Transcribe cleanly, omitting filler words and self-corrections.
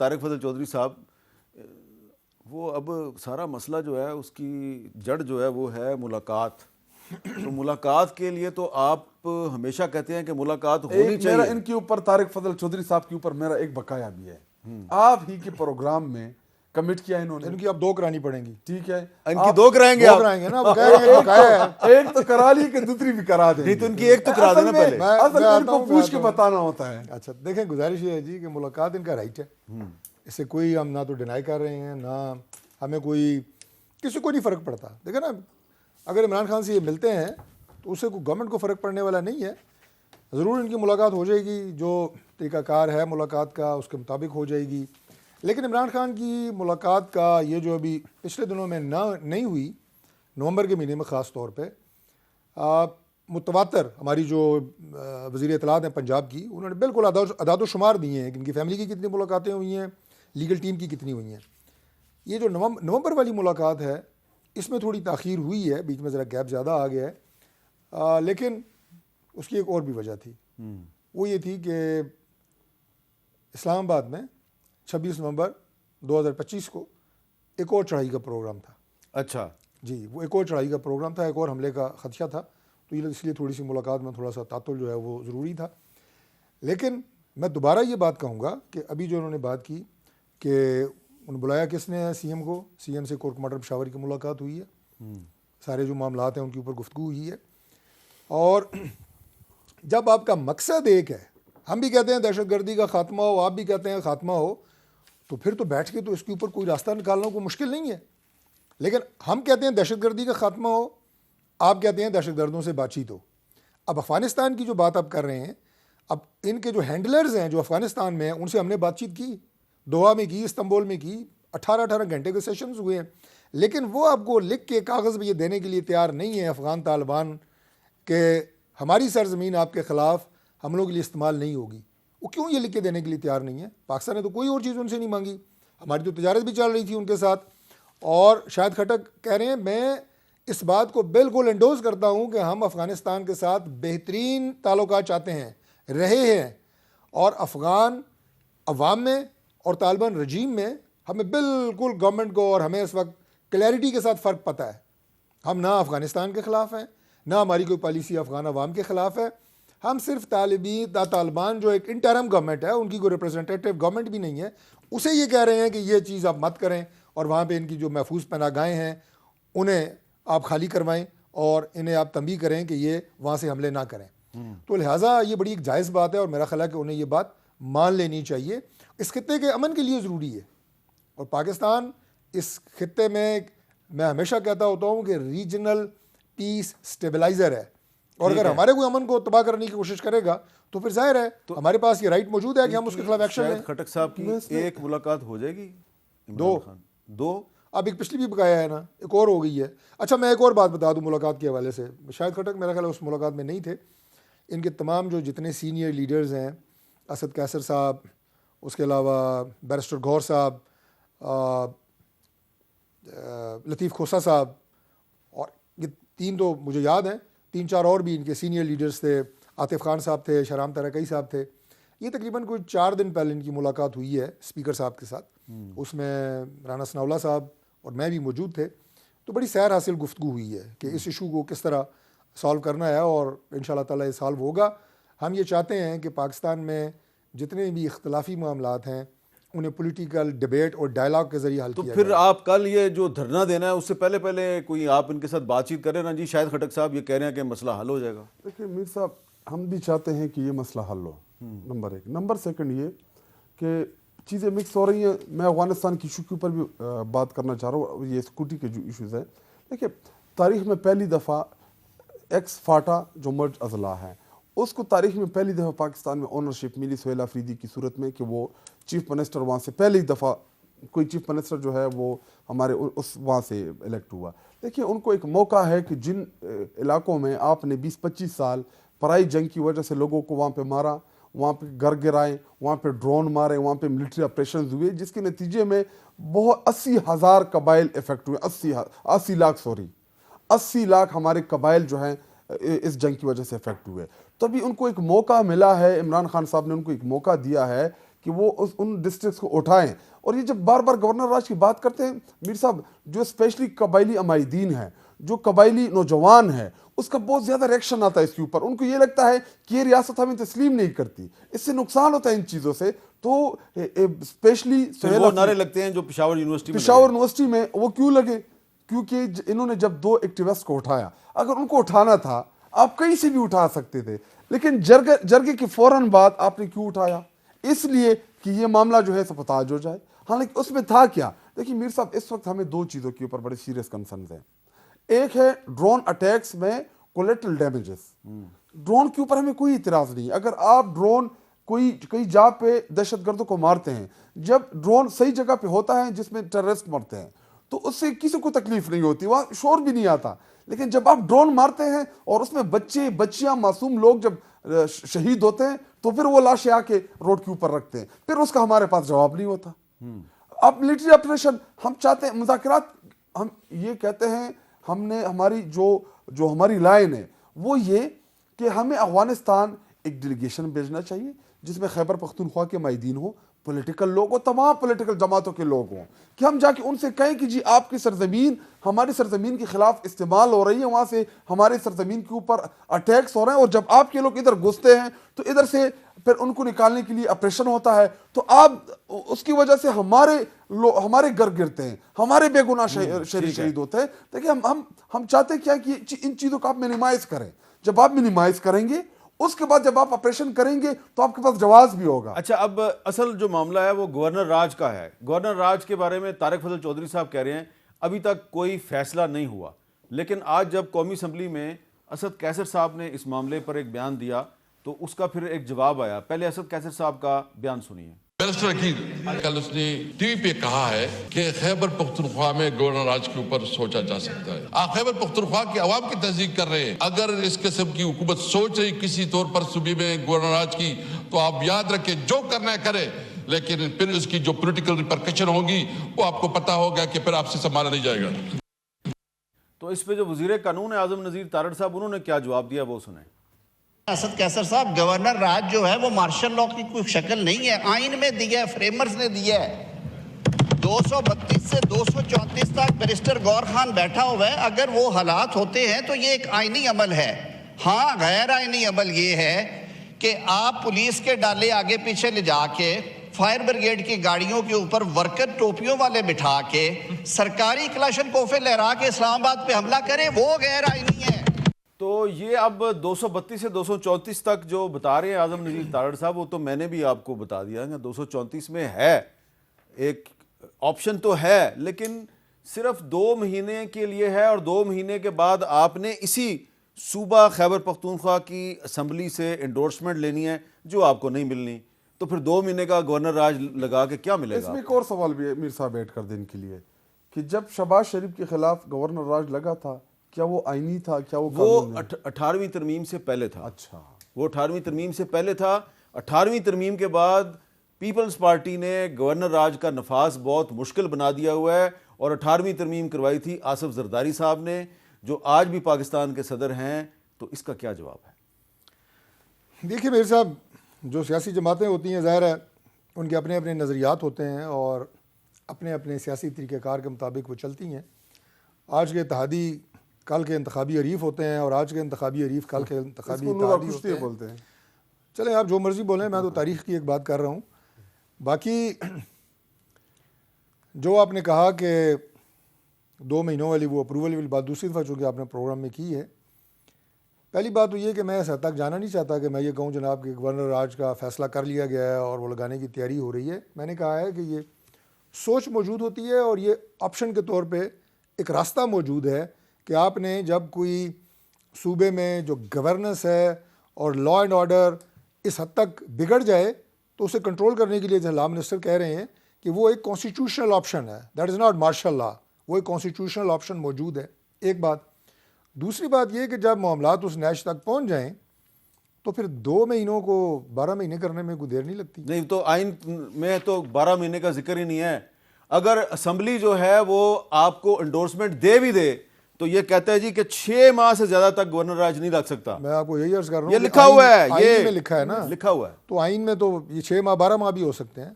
طارق فضل چودھری صاحب وہ اب سارا مسئلہ جو ہے اس کی جڑ جو ہے وہ ہے ملاقات. تو ملاقات کے لیے تو آپ ہمیشہ کہتے ہیں کہ ملاقات ہونی چاہیے. میرا ان کے اوپر طارق فضل چودھری صاحب کے اوپر میرا ایک بقایا بھی ہے. آپ ہی کے پروگرام میں کمٹ کیا انہوں نے, ان کی اب 2 کرانی پڑیں گی. ٹھیک ہے, ان کی 2 کرائیں گے, 2 کرائیں گے نا, بقایا ہے. ایک تو کرا لی کہ دوسری بھی کرا دیں. نہیں تو ان کی ایک تو کرا دینا پہلے. اصل ان کو پوچھ کے بتانا ہوتا ہے. اچھا دیکھیں, گزارش یہ ہے جی کہ ملاقات ان کا رائٹ ہے, اس سے کوئی ہم نہ تو ڈینائی کر رہے ہیں, نہ ہمیں کوئی کسی کو نہیں فرق پڑتا. دیکھیں نا, اگر عمران خان سے یہ ملتے ہیں تو اسے کوئی گورنمنٹ کو فرق پڑنے والا نہیں ہے. ضرور ان کی ملاقات ہو جائے گی, جو طریقہ کار ہے ملاقات کا اس کے مطابق ہو جائے گی. لیکن عمران خان کی ملاقات کا یہ جو ابھی پچھلے دنوں میں نہیں ہوئی, نومبر کے مہینے میں خاص طور پہ متواتر ہماری جو وزیر اطلاعات ہیں پنجاب کی, انہوں نے بالکل اعداد و شمار دیے ہیں کہ ان کی فیملی کی کتنی ملاقاتیں ہوئی ہیں, لیگل ٹیم کی کتنی ہوئی ہیں. یہ جو نومبر والی ملاقات ہے اس میں تھوڑی تاخیر ہوئی ہے, بیچ میں ذرا گیپ زیادہ آ گیا ہے, لیکن اس کی ایک اور بھی وجہ تھی. وہ یہ تھی کہ اسلام آباد میں 26 نومبر 2025 کو ایک اور چڑھائی کا پروگرام تھا. اچھا جی, وہ ایک اور چڑھائی کا پروگرام تھا, ایک اور حملے کا خدشہ تھا, تو یہ اس لیے تھوڑی سی ملاقات میں تھوڑا سا تعطل جو ہے وہ ضروری تھا. لیکن میں دوبارہ یہ بات کہوں گا کہ ابھی جو انہوں نے بات کی کہ انہوں نے بلایا کس نے ہے سی ایم کو, سی ایم سے کورٹ کمانڈر پشاور کی ملاقات ہوئی ہے, سارے جو معاملات ہیں ان کے اوپر گفتگو ہوئی ہے. اور جب آپ کا مقصد ایک ہے, ہم بھی کہتے ہیں دہشت گردی کا خاتمہ ہو, آپ بھی کہتے ہیں خاتمہ ہو, تو پھر تو بیٹھ کے تو اس کے اوپر کوئی راستہ نکالنا کوئی مشکل نہیں ہے. لیکن ہم کہتے ہیں دہشت گردی کا خاتمہ ہو, آپ کہتے ہیں دہشت گردوں سے بات چیت ہو. اب افغانستان کی جو بات آپ کر رہے ہیں, اب ان کے جو ہینڈلرز ہیں جو افغانستان میں ہیں ان سے ہم نے بات چیت کی, دوحہ میں کی, استنبول میں کی, 18 گھنٹے کے سیشنز ہوئے ہیں. لیکن وہ آپ کو لکھ کے کاغذ میں یہ دینے کے لیے تیار نہیں ہے افغان طالبان کہ ہماری سرزمین آپ کے خلاف حملوں کے لیے استعمال نہیں ہوگی. وہ کیوں یہ لکھ کے دینے کے لیے تیار نہیں ہے؟ پاکستان نے تو کوئی اور چیز ان سے نہیں مانگی, ہماری تو تجارت بھی چل رہی تھی ان کے ساتھ. اور شاہد خٹک کہہ رہے ہیں, میں اس بات کو بالکل انڈوز کرتا ہوں کہ ہم افغانستان کے ساتھ بہترین تعلقات چاہتے ہیں, رہے ہیں, اور افغان عوام میں اور طالبان رجیم میں ہمیں بالکل گورنمنٹ کو اور ہمیں اس وقت کلیئرٹی کے ساتھ فرق پتہ ہے. ہم نہ افغانستان کے خلاف ہیں, نہ ہماری کوئی پالیسی افغان عوام کے خلاف ہے. ہم صرف طالبان جو ایک انٹرم گورنمنٹ ہے, ان کی کوئی ریپرزنٹیٹیو گورنمنٹ بھی نہیں ہے, اسے یہ کہہ رہے ہیں کہ یہ چیز آپ مت کریں, اور وہاں پہ ان کی جو محفوظ پناہ گاہیں ہیں انہیں آپ خالی کروائیں, اور انہیں آپ تنبیہ کریں کہ یہ وہاں سے حملے نہ کریں. تو لہٰذا یہ بڑی ایک جائز بات ہے, اور میرا خیال ہے کہ انہیں یہ بات مان لینی چاہیے. اس خطے کے امن کے لیے ضروری ہے, اور پاکستان اس خطے میں ہمیشہ کہتا ہوتا ہوں کہ ریجنل پیس سٹیبلائزر ہے, اور اگر ہمارے کوئی امن کو تباہ کرنے کی کوشش کرے گا تو پھر ظاہر ہے ہمارے پاس یہ رائٹ موجود ہے کہ ہم اس کے خلاف ایکشن لیں. شاہد خٹک صاحب کی ایک ملاقات ہو جائے گی, 2 اب ایک پچھلی بھی بقایا ہے نا, ایک اور ہو گئی ہے. اچھا میں ایک اور بات بتا دوں ملاقات کے حوالے سے, شاہد خٹک میرا خیال ہے اس ملاقات میں نہیں تھے. ان کے تمام جو جتنے سینئر لیڈرز ہیں, اسد قیصر صاحب, اس کے علاوہ بیرسٹر گور صاحب, لطیف کھوسہ صاحب, اور یہ 3 تو مجھے یاد ہیں, 3-4 اور بھی ان کے سینئر لیڈرز تھے, عاطف خان صاحب تھے, شہرام ترکئی صاحب تھے. یہ تقریباً کوئی 4 دن پہلے ان کی ملاقات ہوئی ہے اسپیکر صاحب کے ساتھ. اس میں رانا ثناء اللہ صاحب اور میں بھی موجود تھے. تو بڑی سیر حاصل گفتگو ہوئی ہے کہ اس ایشو کو کس طرح سالو کرنا ہے, اور ان شاء اللہ تعالیٰ یہ سالو ہوگا. ہم یہ چاہتے ہیں کہ پاکستان میں جتنے بھی اختلافی معاملات ہیں انہیں پولیٹیکل ڈیبیٹ اور ڈائلاگ کے ذریعے حل کیا جائے. تو پھر آپ کل یہ جو دھرنا دینا ہے اس سے پہلے کوئی آپ ان کے ساتھ بات چیت کریں نا جی. شاہد خٹک صاحب یہ کہہ رہے ہیں کہ مسئلہ حل ہو جائے گا. دیکھیں میر صاحب, ہم بھی چاہتے ہیں کہ یہ مسئلہ حل ہو, نمبر 1. نمبر 2 یہ کہ چیزیں مکس ہو رہی ہیں. میں افغانستان کی ایشو کے اوپر بھی بات کرنا چاہ رہا ہوں, یہ سیکورٹی کے جو ایشوز ہیں. دیکھیں تاریخ میں پہلی دفعہ ایکس فاٹا جو مرج اضلاع ہے, اس کو تاریخ میں پہلی دفعہ پاکستان میں اونرشپ ملی سہیل آفریدی کی صورت میں, کہ وہ چیف منسٹر وہاں سے پہلی دفعہ کوئی چیف منسٹر جو ہے وہ ہمارے اس وہاں سے الیکٹ ہوا. دیکھیں ان کو ایک موقع ہے کہ جن علاقوں میں آپ نے 20-25 سال پرائی جنگ کی وجہ سے لوگوں کو وہاں پہ مارا, وہاں پہ گھر گرائے, وہاں پہ ڈرون مارے, وہاں پہ ملٹری آپریشنز ہوئے, جس کے نتیجے میں بہت 80,000 قبائل افیکٹ ہوئے. 80 لاکھ ہمارے قبائل جو ہیں اس جنگ کی وجہ سے افیکٹ ہوئے. تبھی ان کو ایک موقع ملا ہے, عمران خان صاحب نے ان کو ایک موقع دیا ہے کہ وہ ان ڈسٹرکٹس کو اٹھائیں. اور یہ جب بار بار گورنر راج کی بات کرتے ہیں میر صاحب, جو اسپیشلی قبائلی عمائدین ہیں, جو قبائلی نوجوان ہیں, اس کا بہت زیادہ ریئیکشن آتا ہے اس کے اوپر. ان کو یہ لگتا ہے کہ یہ ریاست ہمیں تسلیم نہیں کرتی, اس سے نقصان ہوتا ہے ان چیزوں سے. تو اسپیشلی وہ نعرے لگتے ہیں جو پشاور یونیورسٹی میں وہ کیوں لگے؟ کیونکہ انہوں نے جب 2 ایکٹیوسٹ کو اٹھایا, اگر ان کو اٹھانا تھا آپ کہیں سے بھی اٹھا سکتے تھے, لیکن جرگے کے فوراً بعد آپ نے کیوں اٹھایا؟ اس لیے کہ یہ معاملہ جو ہے سپتاج ہو جائے. حالانکہ اس میں تھا کیا؟ دیکھیے میر صاحب, اس وقت ہمیں 2 چیزوں کے اوپر بڑے سیریس کنسرنز ہیں. ایک ہے ڈرون اٹیکس میں کولیٹرل ڈیمیجز. ڈرون کے اوپر ہمیں کوئی اعتراض نہیں. اگر آپ ڈرون کئی جا پہ دہشت گردوں کو مارتے ہیں, جب ڈرون صحیح جگہ پہ ہوتا ہے جس میں ٹیررسٹ مرتے ہیں تو اس سے کسی کو تکلیف نہیں ہوتی, وہاں شور بھی نہیں آتا. لیکن جب آپ ڈرون مارتے ہیں اور اس میں بچے بچیاں معصوم لوگ جب شہید ہوتے ہیں تو پھر وہ لاشیں آ کے روڈ کے اوپر رکھتے ہیں, پھر اس کا ہمارے پاس جواب نہیں ہوتا. اب ملٹری آپریشن ہم چاہتے ہیں, مذاکرات, ہم یہ کہتے ہیں, ہم نے ہماری جو ہماری لائن ہے وہ یہ کہ ہمیں افغانستان ایک ڈیلیگیشن بھیجنا چاہیے جس میں خیبر پختونخوا کے مائدین ہوں, پولیٹیکل لوگ ہوں, تمام پولیٹیکل جماعتوں کے لوگ ہوں, کہ ہم جا کے ان سے کہیں کہ جی آپ کی سرزمین ہماری سرزمین کے خلاف استعمال ہو رہی ہے, وہاں سے ہمارے سرزمین کے اوپر اٹیکس ہو رہے ہیں, اور جب آپ کے لوگ ادھر گھستے ہیں تو ادھر سے پھر ان کو نکالنے کے لیے آپریشن ہوتا ہے, تو آپ اس کی وجہ سے ہمارے گھر گرتے ہیں, ہمارے بے گناہ شہید ہوتے ہیں. دیکھیں ہم چاہتے ہیں کیا کہ ان چیزوں کو آپ منیمائز کریں. جب آپ منیمائز کریں گے اس کے بعد جب آپ آپریشن کریں گے تو آپ کے پاس جواز بھی ہوگا. اچھا, اب اصل جو معاملہ ہے وہ گورنر راج کا ہے. گورنر راج کے بارے میں طارق فضل چودھری صاحب کہہ رہے ہیں ابھی تک کوئی فیصلہ نہیں ہوا, لیکن آج جب قومی اسمبلی میں اسد کیسر صاحب نے اس معاملے پر ایک بیان دیا تو اس کا پھر ایک جواب آیا. پہلے اسد کیسر صاحب کا بیان سنیے. بیرسٹر عقیل کل اس نے ٹی وی پہ کہا ہے کہ خیبر پختونخوا میں گورنر راج کے اوپر سوچا جا سکتا ہے. آپ خیبر پختونخوا کے عوام کی تصدیق کر رہے ہیں. اگر اس قسم کی حکومت سوچ رہی کسی طور پر صوبے میں گورنر راج کی, تو آپ یاد رکھیں جو کرنا ہے کرے, لیکن پھر اس کی جو پولیٹیکل ریپرکشن ہوگی وہ آپ کو پتا ہوگا کہ پھر آپ سے سنبھالا نہیں جائے گا. تو اس پہ جو وزیر قانون اعظم نذیر تارڑ صاحب انہوں نے کیا جواب دیا وہ سنیں. اسد کیسر صاحب, گورنر راج جو ہے وہ مارشل لاء کی کوئی شکل نہیں ہے, آئین میں دیا ہے, فریمرز نے دیا ہے. 232 سے 234 تک بیرسٹر گور خان بیٹھا ہوا ہے. اگر وہ حالات ہوتے ہیں تو یہ ایک آئینی عمل ہے. ہاں, غیر آئینی عمل یہ ہے کہ آپ پولیس کے ڈالے آگے پیچھے لے جا کے فائر بریگیڈ کی گاڑیوں کے اوپر ورکر ٹوپیوں والے بٹھا کے سرکاری کلاشن کوفے لہرا کے اسلام آباد پہ حملہ کریں, وہ غیر آئینی ہے. تو یہ اب 232 سے 234 تک جو بتا رہے ہیں اعظم نذیر تارڑ صاحب, وہ تو میں نے بھی آپ کو بتا دیا کہ 234 میں ہے, ایک آپشن تو ہے, لیکن صرف 2 مہینے کے لیے ہے, اور 2 مہینے کے بعد آپ نے اسی صوبہ خیبر پختونخوا کی اسمبلی سے انڈورسمنٹ لینی ہے جو آپ کو نہیں ملنی. تو پھر 2 مہینے کا گورنر راج لگا کے کیا ملے گا؟ اس میں ایک اور سوال بھی ہے میر صاحب ایڈ کر دیں ان کے لیے, کہ جب شہباز شریف کے خلاف گورنر راج لگا تھا کیا وہ آئینی تھا, کیا وہ 18ویں ترمیم سے پہلے تھا. اچھا, وہ 18ویں ترمیم سے پہلے تھا. 18ویں ترمیم کے بعد پیپلز پارٹی نے گورنر راج کا نفاذ بہت مشکل بنا دیا ہوا ہے, اور 18ویں ترمیم کروائی تھی آصف زرداری صاحب نے, جو آج بھی پاکستان کے صدر ہیں. تو اس کا کیا جواب ہے؟ دیکھیے میر صاحب, جو سیاسی جماعتیں ہوتی ہیں ظاہر ہے ان کے اپنے اپنے نظریات ہوتے ہیں اور اپنے اپنے سیاسی طریقہ کار کے مطابق وہ چلتی ہیں. آج کے اتحادی کل کے انتخابی حریف ہوتے ہیں, اور آج کے انتخابی حریف کل کے انتخابی اتحادی ہوتے ہیں. چلیں آپ جو مرضی بولیں, میں تو تاریخ کی ایک بات کر رہا ہوں. باقی جو آپ نے کہا کہ 2 مہینوں والی وہ اپروول والی بات دوسری دفعہ چونکہ آپ نے پروگرام میں کی ہے, پہلی بات تو یہ کہ میں اس حد تک جانا نہیں چاہتا کہ میں یہ کہوں جناب کہ گورنر راج کا فیصلہ کر لیا گیا ہے اور وہ لگانے کی تیاری ہو رہی ہے. میں نے کہا ہے کہ یہ سوچ موجود ہوتی ہے, اور یہ آپشن کے طور پہ ایک راستہ موجود ہے کہ آپ نے جب کوئی صوبے میں جو گورننس ہے اور لا اینڈ آرڈر اس حد تک بگڑ جائے تو اسے کنٹرول کرنے کے لیے جہاں لا منسٹر کہہ رہے ہیں کہ وہ ایک کانسٹیٹیوشنل آپشن ہے, that is not martial law, وہ ایک کانسٹیٹیوشنل آپشن موجود ہے. ایک بات. دوسری بات یہ کہ جب معاملات اس نیش تک پہنچ جائیں تو پھر 2 مہینوں کو 12 مہینے کرنے میں کوئی دیر نہیں لگتی. نہیں, تو آئین میں تو 12 مہینے کا ذکر ہی نہیں ہے. اگر اسمبلی جو ہے وہ آپ کو انڈورسمنٹ دے بھی دے تو یہ کہتا ہے جی کہ 6 ماہ سے زیادہ تک گورنر راج نہیں رکھ سکتا. میں آپ کو یہی عرض کر رہا ہوں یہ کہ لکھا ہوا ہے, آئین یہ میں لکھا ہے نا, لکھا ہوا ہے. تو آئین میں تو یہ 6 ماہ 12 ماہ بھی ہو سکتے ہیں.